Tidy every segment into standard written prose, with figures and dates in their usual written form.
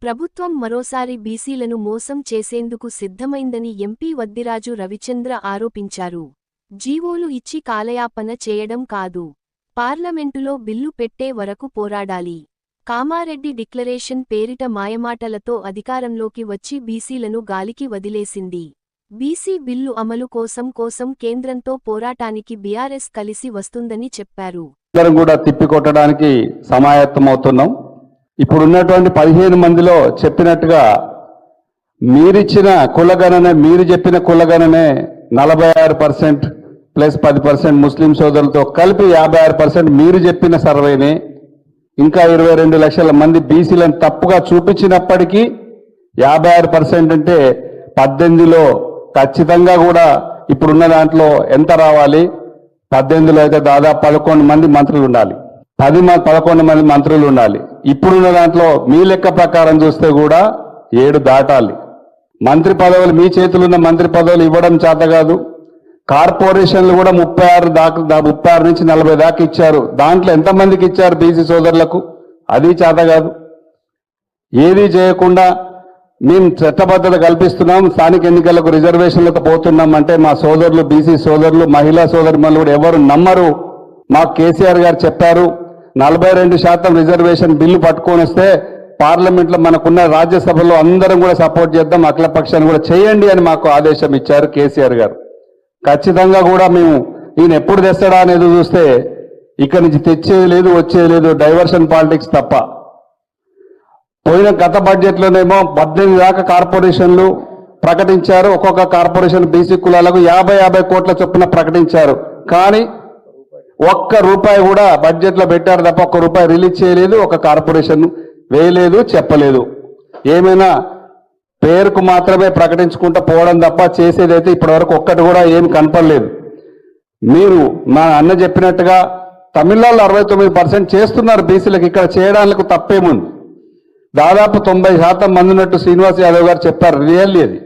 ప్రభుత్వం మరోసారి బీసీలను మోసం చేసేందుకు సిద్ధమైందని ఎంపీ వద్దిరాజు రవిచంద్ర ఆరోపించారు. జీవోలు ఇచ్చి కాలయాపన చేయడం కాదు, పార్లమెంటులో బిల్లు పెట్టే వరకు పోరాడాలి. కామారెడ్డి డిక్లరేషన్ పేరిట మాయమాటలతో అధికారంలోకి వచ్చి బీసీలను గాలికి వదిలేసింది. బీసీ బిల్లు అమలు కోసం కేంద్రంతో పోరాటానికి బీఆర్ఎస్ కలిసి వస్తుందని చెప్పారు. కూడా తిప్పికొట్టడానికి సమాయత్తమవుతున్నాం. ఇప్పుడున్నటువంటి 15 మందిలో చెప్పినట్టుగా మీరిచ్చిన కులగణనే, మీరు చెప్పిన కులగణనే 46% ప్లస్ 10% ముస్లిం సోదరులతో కలిపి 56% మీరు చెప్పిన సర్వేని, ఇంకా 22 లక్షల మంది బీసీలను తప్పుగా చూపించినప్పటికీ 56% అంటే 18లో ఖచ్చితంగా కూడా ఇప్పుడున్న దాంట్లో ఎంత రావాలి? 18లో అయితే దాదాపు 11 మంది మంత్రులు ఉండాలి, 11 మంది మంత్రులు ఉండాలి. ఇప్పుడున్న దాంట్లో మీ లెక్క ప్రకారం చూస్తే కూడా 7 దాటాలి. మంత్రి పదవులు, మీ చేతులున్న మంత్రి పదవులు ఇవ్వడం చేత కాదు. కార్పొరేషన్లు కూడా 36 నుంచి 40 దాకా ఇచ్చారు. దాంట్లో ఎంతమందికి ఇచ్చారు బీసీ సోదరులకు? అది చేత కాదు. ఏది చేయకుండా మేము చట్టబద్ధత కల్పిస్తున్నాం, స్థానిక ఎన్నికలకు రిజర్వేషన్లకు పోతున్నాం అంటే మా సోదరులు, బీసీ సోదరులు, మహిళా సోదరులు కూడా ఎవరు నమ్మరు. మాకు కేసీఆర్ గారు చెప్పారు 42% రిజర్వేషన్ బిల్లు పట్టుకొని వస్తే పార్లమెంట్లో మనకున్న రాజ్యసభలో అందరం కూడా సపోర్ట్ చేద్దాం, అఖిలపక్షాన్ని కూడా చేయండి అని మాకు ఆదేశం ఇచ్చారు కేసీఆర్ గారు. ఖచ్చితంగా కూడా మేము ఈయన ఎప్పుడు తెస్తాడా అనేది చూస్తే ఇక్కడి నుంచి తెచ్చేది లేదు, వచ్చేది లేదు, డైవర్షన్ పాలిటిక్స్ తప్ప. పోయిన గత బడ్జెట్లోనేమో 18 దాకా కార్పొరేషన్లు ప్రకటించారు. ఒక్కొక్క కార్పొరేషన్ బీసీ కులాలకు 50 కోట్ల చొప్పున ప్రకటించారు. కానీ ఒక్క రూపాయి కూడా బడ్జెట్లో పెట్టారు తప్ప ఒక్క రూపాయి రిలీజ్ చేయలేదు, ఒక కార్పొరేషన్ వేయలేదు, చెప్పలేదు. ఏమైనా పేరుకు మాత్రమే ప్రకటించుకుంటూ పోవడం తప్ప చేసేదైతే ఇప్పటివరకు ఒక్కటి కూడా ఏమి కనపడలేదు. మీరు మా అన్న చెప్పినట్టుగా తమిళనాడులో 69% చేస్తున్నారు బీసీలకు, ఇక్కడ చేయడానికి తప్పేముంది? దాదాపు 90% మంది ఉన్నట్టు శ్రీనివాస్ యాదవ్ గారు చెప్పారు. రియల్లీ అది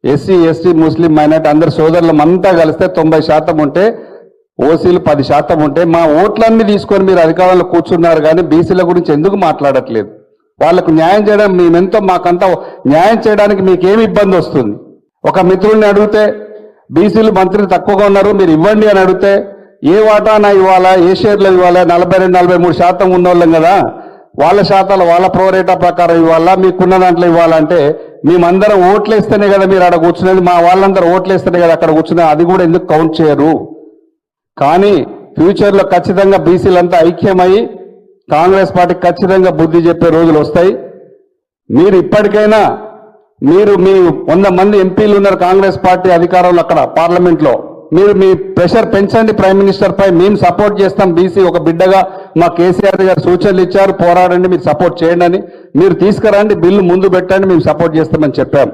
ఎస్సీ, ఎస్టీ, ముస్లిం, మైనార్టీ అందరు సోదరులం అంతా కలిస్తే 90% ఉంటే, ఓసీలు 10% ఉంటే, మా ఓట్లన్నీ తీసుకొని మీరు అధికారంలో కూర్చున్నారు. కానీ బీసీల గురించి ఎందుకు మాట్లాడట్లేదు? వాళ్లకు న్యాయం చేయడం మేమెంతో, మాకంతా న్యాయం చేయడానికి మీకేమి ఇబ్బంది వస్తుంది? ఒక మిత్రుల్ని అడిగితే బీసీలు మంత్రులు తక్కువగా ఉన్నారు, మీరు ఇవ్వండి అని అడిగితే ఏ వాటానా ఇవ్వాలా, ఏ షేర్లు ఇవ్వాలా? 42-43% ఉన్నోళ్ళం కదా, వాళ్ళ శాతాలు వాళ్ళ ప్రోరేటా ప్రకారం ఇవ్వాలా, మీకున్న దాంట్లో ఇవ్వాలంటే మేమందరం ఓట్లేస్తేనే కదా మీరు అక్కడ కూర్చునేది, మా వాళ్ళందరూ ఓట్లేస్తేనే కదా అక్కడ కూర్చునే, అది కూడా ఎందుకు కౌంట్ చేయరు? కానీ ఫ్యూచర్లో ఖచ్చితంగా బీసీలంతా ఐక్యమయ్యి కాంగ్రెస్ పార్టీకి ఖచ్చితంగా బుద్ధి చెప్పే రోజులు వస్తాయి. మీరు ఇప్పటికైనా మీరు మీ 100 మంది ఎంపీలు ఉన్నారు కాంగ్రెస్ పార్టీ అధికారంలో అక్కడ పార్లమెంట్లో, మీరు మీ ప్రెషర్ పెంచండి ప్రైమ్ మినిస్టర్ పై. మేము సపోర్ట్ చేస్తాం, బీసీ ఒక బిడ్డగా మా కేసీఆర్ గారు సూచనలు ఇచ్చారు, పోరాడండి, మీరు సపోర్ట్ చేయండి అని. మీరు తీసుకురండి, బిల్లు ముందు పెట్టండి, మేము సపోర్ట్ చేస్తామని చెప్పాం.